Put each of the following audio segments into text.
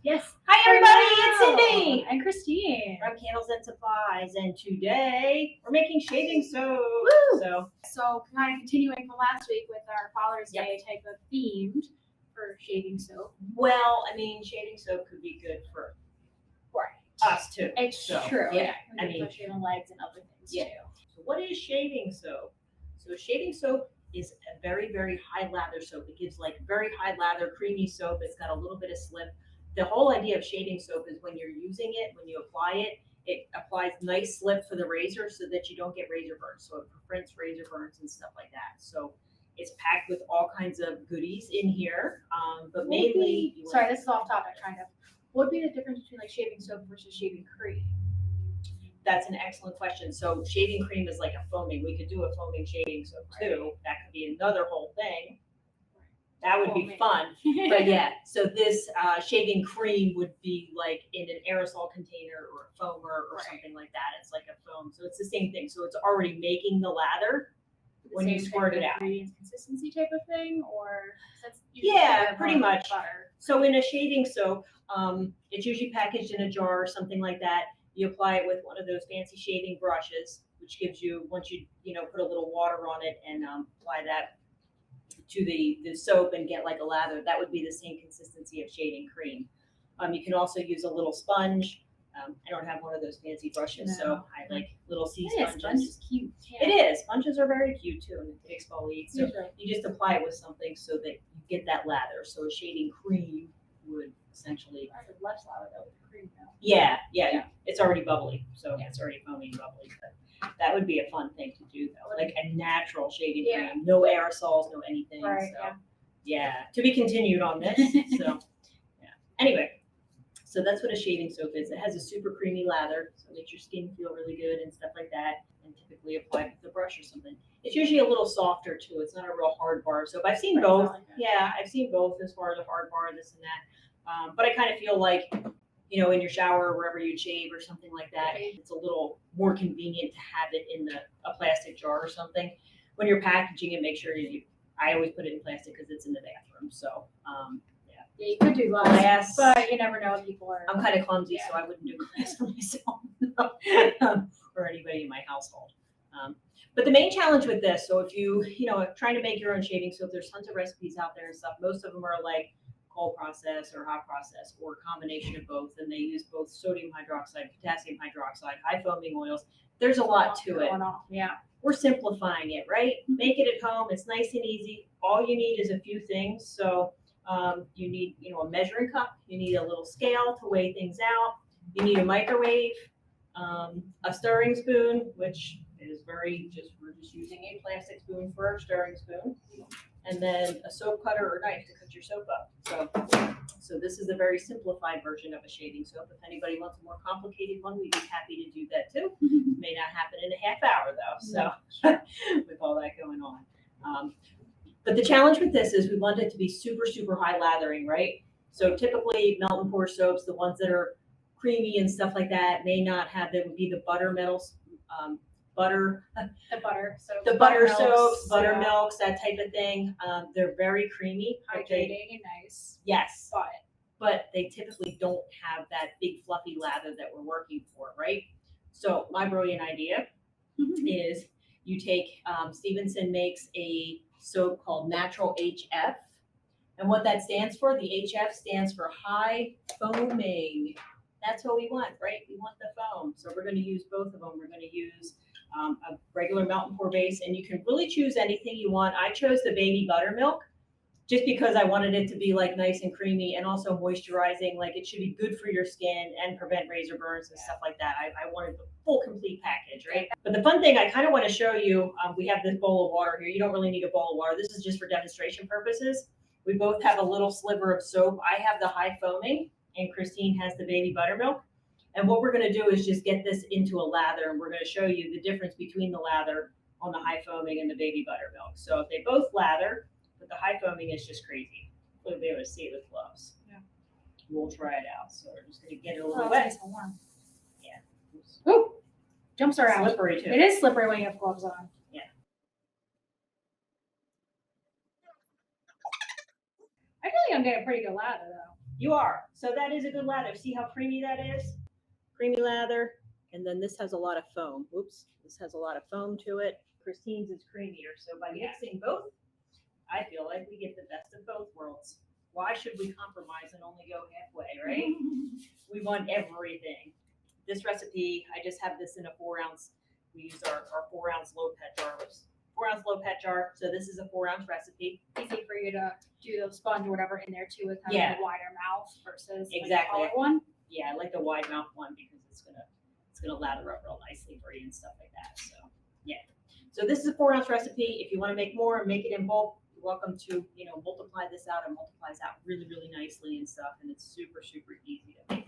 Yes. Hi everybody, it's Cindy And Christine. from Candles and Supplies, and today we're making shaving soap. Woo! So kind of continuing from last week with our Father's Day type of themed for shaving soap. Well, I mean, shaving soap could be good for us too. It's So, true. Yeah. I mean, for shaving legs and other things too. So what is shaving soap? So shaving soap is a very, very high lather soap. It gives like very high lather, creamy soap. It's got a little bit of slip. The whole idea of shaving soap is when you're using it, when you apply it, it applies nice slip for the razor so that you don't get razor burns. So it prevents razor burns and stuff like that. So it's packed with all kinds of goodies in here, but mainly. Sorry, this is off topic, kind of. What would be the difference between like shaving soap versus shaving cream? That's an excellent question. So shaving cream is like a foaming. We could do a foaming shaving soap too. That could be another whole thing. That would be fun. But yeah, so this shaving cream would be like in an aerosol container or a foamer or something like that. It's like a foam. So it's the same thing. So it's already making the lather when you squirt it out. Consistency type of thing, or pretty much. Butter. So in a shaving soap, it's usually packaged in a jar or something like that. You apply it with one of those fancy shaving brushes, which gives you, once you put a little water on it and apply that to the soap and get like a lather, that would be the same consistency of shaving cream. You can also use a little sponge. I don't have one of those fancy brushes, so I like little sea sponges. Sponge is cute. Yeah. It is. Sponges are very cute too, and it exfoliates. So you just apply it with something so that you get that lather. So a shaving cream would essentially. Less lather though with the cream now. Yeah. It's already bubbly, so it's already foamy and bubbly. But that would be a fun thing to do though, like a natural shaving cream, no aerosols, no anything. Right. So to be continued on this. So anyway. So that's what a shaving soap is. It has a super creamy lather, so it makes your skin feel really good and stuff like that. And typically applied with a brush or something. It's usually a little softer too. It's not a real hard bar soap. I've seen both. I've seen both as far as a hard bar, this and that. But I kind of feel like, in your shower or wherever you shave or something like that, it's a little more convenient to have it in a plastic jar or something. When you're packaging it, make sure I always put it in plastic because it's in the bathroom. So. Yeah, you could do glass, but you never know if people are. I'm kind of clumsy, so I wouldn't do glass for myself or anybody in my household. But the main challenge with this, so if you trying to make your own shaving soap, there's tons of recipes out there and stuff. Most of them are like cold process or hot process or a combination of both, and they use both sodium hydroxide, potassium hydroxide, high foaming oils. There's a lot to it. Yeah. We're simplifying it, right? Make it at home. It's nice and easy. All you need is a few things. So. You need, a measuring cup. You need a little scale to weigh things out. You need a microwave, a stirring spoon, which is we're just using a plastic spoon for our stirring spoon, and then a soap cutter or knife to cut your soap up. So this is a very simplified version of a shaving soap. If anybody wants a more complicated one, we'd be happy to do that too. May not happen in a half hour though. So with all that going on. But the challenge with this is we want it to be super, super high lathering, right? So typically melt and pour soaps, the ones that are creamy and stuff like that, may not have, that would be the buttermilks, buttermilks, that type of thing. They're very creamy. Hydrating and nice. Yes. But they typically don't have that big fluffy lather that we're working for, right? So my brilliant idea is you take, Stevenson makes a soap called Natural HF. And what that stands for, the HF stands for high foaming. That's what we want, right? We want the foam. So we're going to use both of them. We're going to use a regular melt and pour base, and you can really choose anything you want. I chose the baby buttermilk just because I wanted it to be like nice and creamy and also moisturizing. Like it should be good for your skin and prevent razor burns and stuff like that. I wanted the full complete package, right? But the fun thing I kind of want to show you, we have this bowl of water here. You don't really need a bowl of water. This is just for demonstration purposes. We both have a little sliver of soap. I have the high foaming and Christine has the baby buttermilk. And what we're going to do is just get this into a lather, and we're going to show you the difference between the lather on the high foaming and the baby buttermilk. So if they both lather, but the high foaming is just crazy. We'll be able to see it with gloves. Yeah. We'll try it out. So we're just going to get it a little wet. Nice and warm. Yeah. Ooh, jumps around. Slippery too. It is slippery when you have gloves on. Yeah. I feel like I'm getting a pretty good lather though. You are. So that is a good lather. See how creamy that is? Creamy lather. And then this has a lot of foam. Oops. This has a lot of foam to it. Christine's is creamier. So by mixing both, I feel like we get the best of both worlds. Why should we compromise and only go halfway, right? We want everything. This recipe, I just have this in a 4-ounce. We use our 4-ounce low pet jar. 4-ounce low pet jar. So this is a 4-ounce recipe. Easy for you to do the sponge or whatever in there too with kind Yeah. of a wider mouth versus Exactly. like a taller one. Yeah, I like the wide mouth one because it's gonna lather up real nicely for you and stuff like that. So yeah. So this is a 4-ounce recipe. If you want to make more and make it in bulk, you're welcome to, multiply this out. It multiplies out really, really nicely and stuff, and it's super, super easy to make.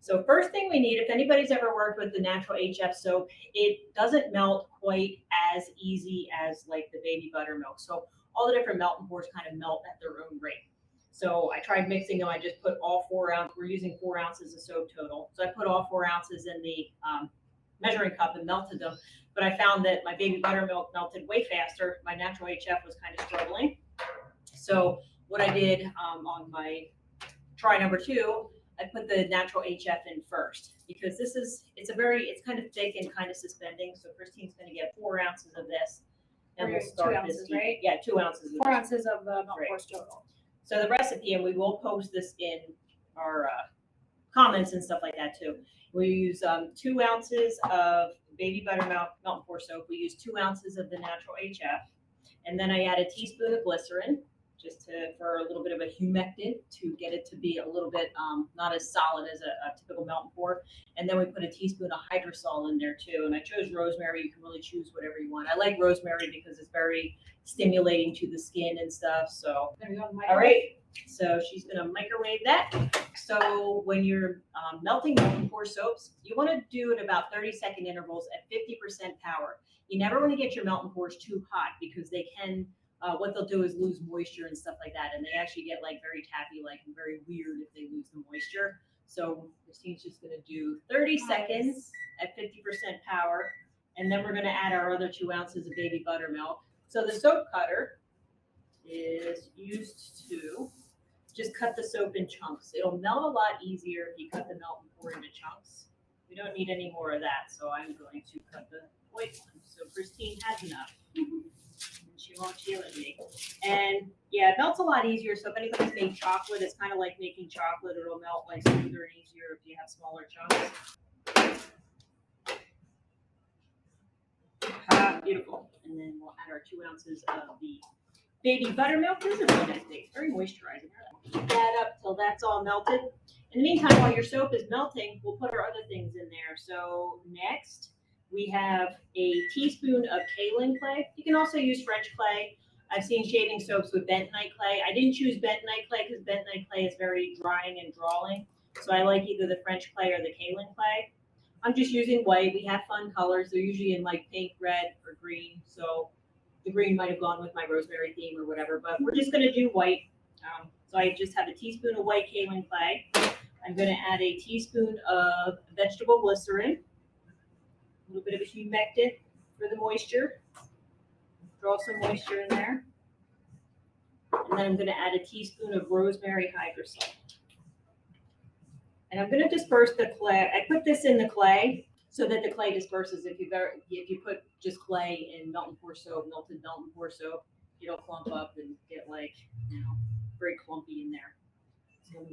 So first thing we need, if anybody's ever worked with the natural HF soap, it doesn't melt quite as easy as like the baby buttermilk. So all the different melt and pours kind of melt at their own rate. So I tried mixing them. I just put all 4 ounces. We're using 4 ounces of soap total. So I put all 4 ounces in the measuring cup and melted them. But I found that my baby buttermilk melted way faster. My natural HF was kind of struggling. So what I did on my try number 2, I put the natural HF in first because it's kind of thick and kind of suspending. So Christine's going to get 4 ounces of this. And we'll start 2 ounces, this. right? Yeah, 2 ounces. 4 ounces of the milk Right. course total. So the recipe, and we will post this in our comments and stuff like that too. We use 2 ounces of baby buttermilk melt and pour soap. We use 2 ounces of the natural HF, and then I add a teaspoon of glycerin, just for a little bit of a humectant to get it to be a little bit not as solid as a typical melt and pour. And then we put a teaspoon of hydrosol in there too. And I chose rosemary. You can really choose whatever you want. I like rosemary because it's very stimulating to the skin and stuff. So There we go. all right, so she's gonna microwave that. So when you're melting melt and pour soaps, you want to do it about 30-second intervals at 50% power. You never want to get your melt and pours too hot because they can. What they'll do is lose moisture and stuff like that, and they actually get like very taffy, like and very weird if they lose the moisture. So Christine's just gonna do 30 seconds at 50% power, and then we're gonna add our other 2 ounces of baby buttermilk. So the soap cutter is used to just cut the soap in chunks. It'll melt a lot easier if you cut the melt and pour into chunks. We don't need any more of that, so I'm going to cut the white one. So Christine has enough. She won't yell at me. And yeah, it melts a lot easier. So if anybody's made chocolate, it's kind of like making chocolate. It'll melt like smoother and easier if you have smaller chunks. Beautiful. And then we'll add our 2 ounces of the baby buttermilk. This is really nice. It's very moisturizing. Keep that up till that's all melted. In the meantime, while your soap is melting, we'll put our other things in there. So next, we have a teaspoon of kaolin clay. You can also use French clay. I've seen shaving soaps with bentonite clay. I didn't choose bentonite clay because bentonite clay is very drying and drawing. So I like either the French clay or the kaolin clay. I'm just using white. We have fun colors. They're usually in like pink, red, or green. So the green might have gone with my rosemary theme or whatever, but we're just going to do white. So I just have a teaspoon of white kaolin clay. I'm going to add a teaspoon of vegetable glycerin. A little bit of a humectant for the moisture. Draw some moisture in there. And then I'm going to add a teaspoon of rosemary hydrosol. And I'm going to disperse the clay. I put this in the clay so that the clay disperses. If you put just clay in melt and pour soap, melted melt and pour soap, it'll clump up and get like, very clumpy in there. So I'm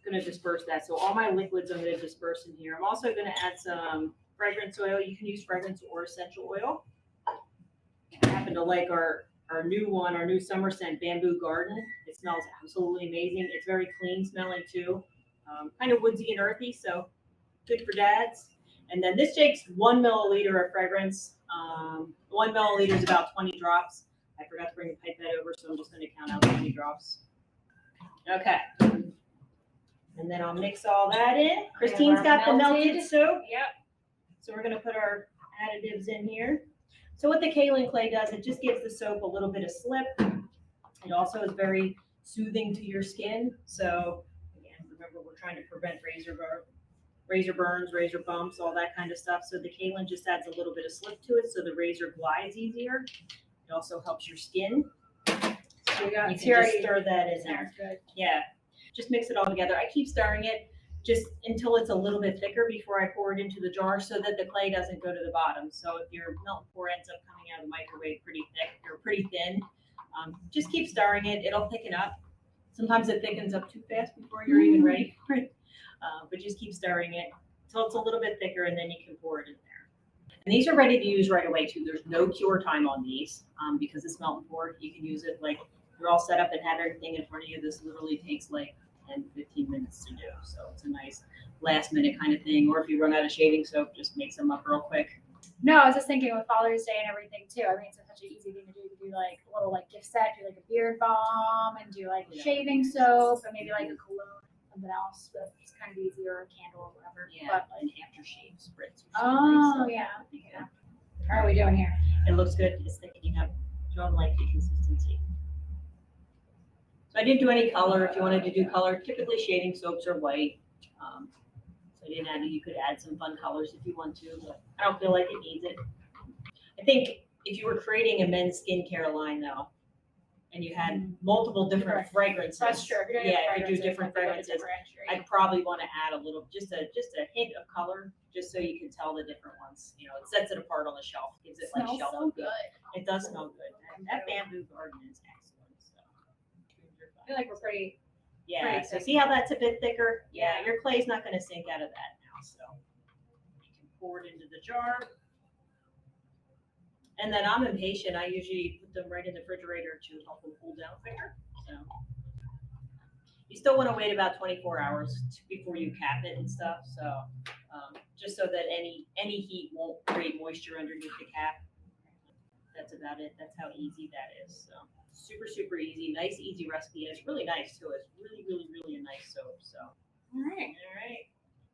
going to disperse that. So all my liquids I'm going to disperse in here. I'm also going to add some fragrance oil. You can use fragrance or essential oil. I happen to like our new one, our new summer scent, Bamboo Garden. It smells absolutely amazing. It's very clean smelling too. Kind of woodsy and earthy, so good for dads. And then this takes 1 milliliter of fragrance. 1 milliliter is about 20 drops. I forgot to bring the pipette over, so I'm just going to count out 20 drops. Okay. And then I'll mix all that in. Christine's got the melted soap. Yep. So we're going to put our additives in here. So what the kaolin clay does, it just gives the soap a little bit of slip. It also is very soothing to your skin. So again, remember we're trying to prevent razor burns, razor bumps, all that kind of stuff. So the kaolin just adds a little bit of slip to it so the razor glides easier. It also helps your skin. So we got You can just stir that in there. Sounds good. Yeah. Just mix it all together. I keep stirring it just until it's a little bit thicker before I pour it into the jar so that the clay doesn't go to the bottom. So if your melt and pour ends up coming out of the microwave pretty thick or pretty thin, just keep stirring it. It'll thicken up. Sometimes it thickens up too fast before you're even ready for it. But just keep stirring it until it's a little bit thicker, and then you can pour it in there. And these are ready to use right away too. There's no cure time on these because it's melt and pour. You can use it like you're all set up and have everything in front of you. This literally takes like 10, 15 minutes to do. So it's a nice last minute kind of thing. Or if you run out of shaving soap, just make some up real quick. No, I was just thinking with Father's Day and everything too. I mean, it's such an easy thing to do. You could do like a little like gift set, do like a beard balm, and do like shaving soap, and maybe like a cologne, something else that's kind of easy, or a candle or whatever. Yeah, But an like, aftershave spritz. oh yeah. How are we doing here? It looks good. It's thickening up. So I like the consistency. So I didn't do any color. If you wanted to do color, typically shaving soaps are white. So I didn't add. You could add some fun colors if you want to, but I don't feel like it needs it. I think if you were creating a men's skincare line though, and you had multiple different fragrances, That's true. Yeah, if you do different fragrances, I'd I'd probably want to add a little, just a hint of color, just so you can tell the different ones. You know, it sets it apart on the shelf, gives it like smells shelf so look. good. It does smell good. And that bamboo garden is excellent. So I feel like we're pretty. yeah. Pretty So thick. see how that's a bit thicker? Yeah, your clay's not going to sink out of that now. So you can pour it into the jar. And then I'm impatient. I usually put them right in the refrigerator to help them cool down quicker. So you still want to wait about 24 hours before you cap it and stuff. So just so that any heat won't create moisture underneath the cap. That's about it. That's how easy that is. So super, super easy. Nice, easy recipe. And it's really nice too. It's really, really, really a nice soap. So All right. all right.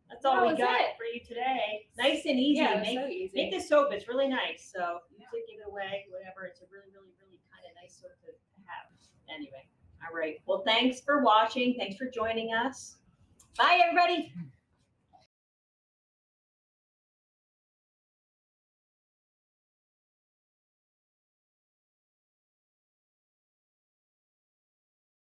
That's all we was got it. for you today. Nice and easy. Yeah, it was make, so easy. make this soap. It's really nice. So use it, give it away, whatever. It's a really, really, really kind of nice soap to have. Anyway, all right. Well, thanks for watching. Thanks for joining us. Bye, everybody.